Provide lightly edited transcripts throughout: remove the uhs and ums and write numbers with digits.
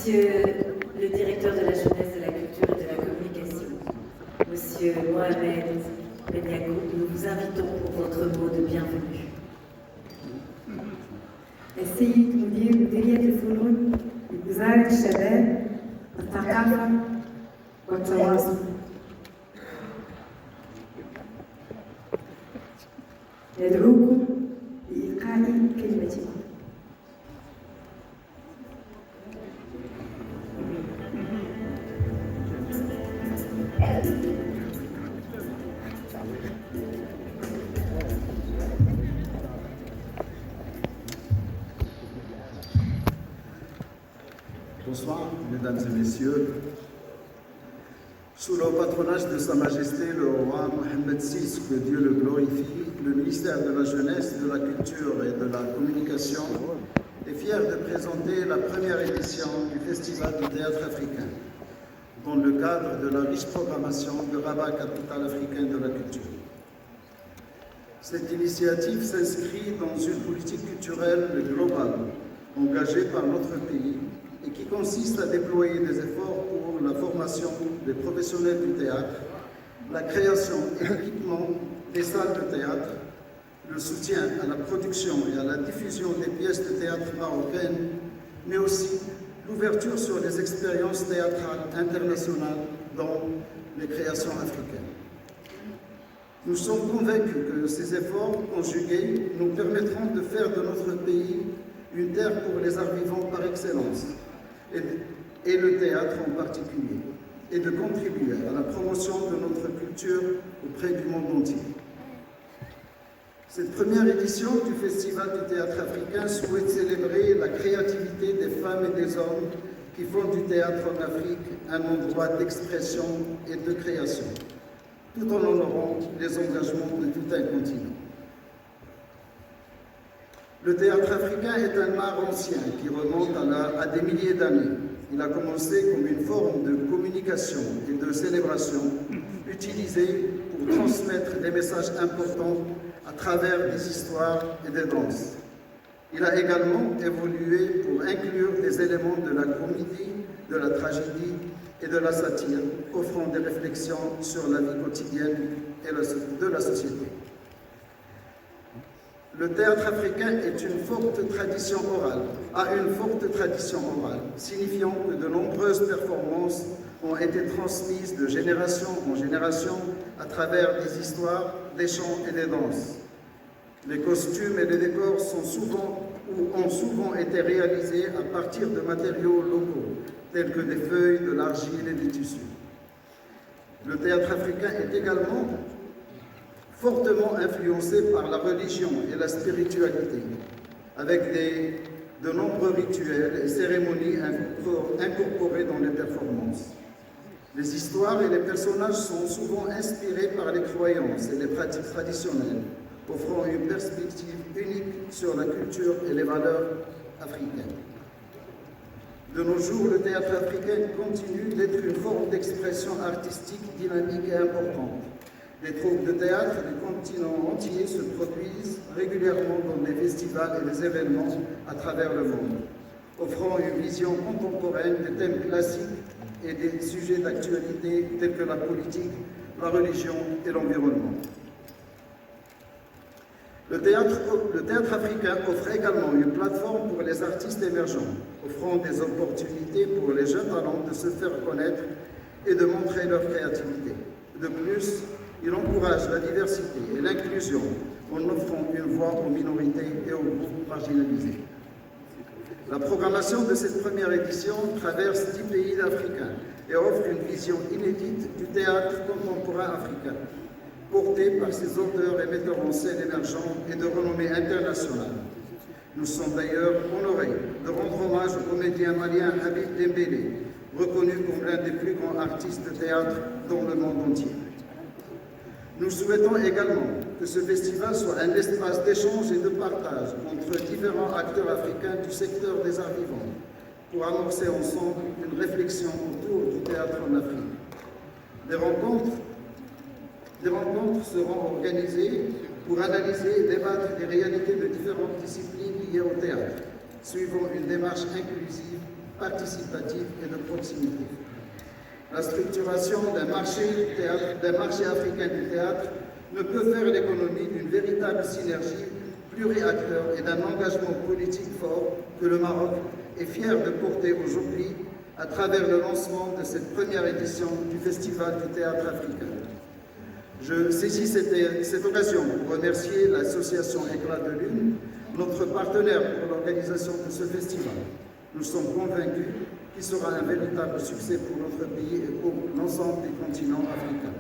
Monsieur le directeur de la jeunesse, de la culture et de la communication, Monsieur Mohamed Benyakou, nous vous invitons pour votre mot de bienvenue. السيد مديرية الفنون بوزارة الشباب الثقافة والتواصل يدعوكم لإلقاء كلمتكم. Bonsoir, mesdames et messieurs. Sous le patronage de Sa Majesté le roi Mohammed VI, que Dieu le glorifie, le ministère de la Jeunesse, de la Culture et de la Communication est fier de présenter la première édition du Festival du théâtre africain, dans le cadre de la riche programmation de Rabat, capitale africaine de la culture. Cette initiative s'inscrit dans une politique culturelle globale engagée par notre pays et qui consiste à déployer des efforts pour la formation des professionnels du théâtre, la création et l'équipement des salles de théâtre, le soutien à la production et à la diffusion des pièces de théâtre marocaines, mais aussi l'ouverture sur les expériences théâtrales internationales dans les créations africaines. Nous sommes convaincus que ces efforts conjugués nous permettront de faire de notre pays une terre pour les arts vivants par excellence, et le théâtre en particulier, et de contribuer à la promotion de notre culture auprès du monde entier. Cette première édition du Festival du théâtre africain souhaite célébrer la créativité des femmes et des hommes qui font du théâtre en Afrique un endroit d'expression et de création, tout en honorant les engagements de tout un continent. Le théâtre africain est un art ancien qui remonte à des milliers d'années. Il a commencé comme une forme de communication et de célébration utilisée pour transmettre des messages importants à travers des histoires et des danses. Il a également évolué pour inclure des éléments de la comédie, de la tragédie et de la satire, offrant des réflexions sur la vie quotidienne et de la société. Le théâtre africain est une forte tradition orale, signifiant que de nombreuses performances ont été transmises de génération en génération à travers des histoires, des chants et des danses. Les costumes et les décors ont souvent été réalisés à partir de matériaux locaux, tels que des feuilles, de l'argile et des tissus. Le théâtre africain est également fortement influencé par la religion et la spiritualité, avec de nombreux rituels et cérémonies incorporés dans les performances. Les histoires et les personnages sont souvent inspirés par les croyances et les pratiques traditionnelles, offrant une perspective unique sur la culture et les valeurs africaines. De nos jours, le théâtre africain continue d'être une forme d'expression artistique dynamique et importante. Les troupes de théâtre du continent entier se produisent régulièrement dans des festivals et des événements à travers le monde, offrant une vision contemporaine des thèmes classiques et des sujets d'actualité tels que la politique, la religion et l'environnement. Le théâtre africain offre également une plateforme pour les artistes émergents, offrant des opportunités pour les jeunes talents de se faire connaître et de montrer leur créativité. De plus, il encourage la diversité et l'inclusion en offrant une voix aux minorités et aux groupes marginalisés. La programmation de cette première édition traverse 10 pays africains et offre une vision inédite du théâtre contemporain africain, portée par ses auteurs et metteurs en scène émergents et de renommée internationale. Nous sommes d'ailleurs honorés de rendre hommage au comédien malien Habib Dembélé, reconnu comme l'un des plus grands artistes de théâtre dans le monde entier. Nous souhaitons également que ce festival soit un espace d'échange et de partage entre différents acteurs africains du secteur des arts vivants pour amorcer ensemble une réflexion autour du théâtre en Afrique. Des rencontres seront organisées pour analyser et débattre des réalités de différentes disciplines liées au théâtre, suivant une démarche inclusive participative et de proximité. La structuration d'un marché africain du théâtre ne peut faire l'économie d'une véritable synergie pluriacteurs et d'un engagement politique fort que le Maroc est fier de porter aujourd'hui à travers le lancement de cette première édition du Festival du théâtre africain. Je saisis cette occasion pour remercier l'association Éclat de Lune, notre partenaire pour l'organisation de ce festival. Nous sommes convaincus qu'il sera un véritable succès pour notre pays et pour l'ensemble du continent africain.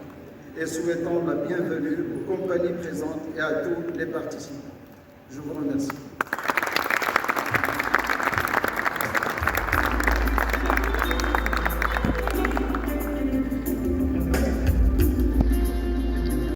Et souhaitons la bienvenue aux compagnies présentes et à tous les participants. Je vous remercie.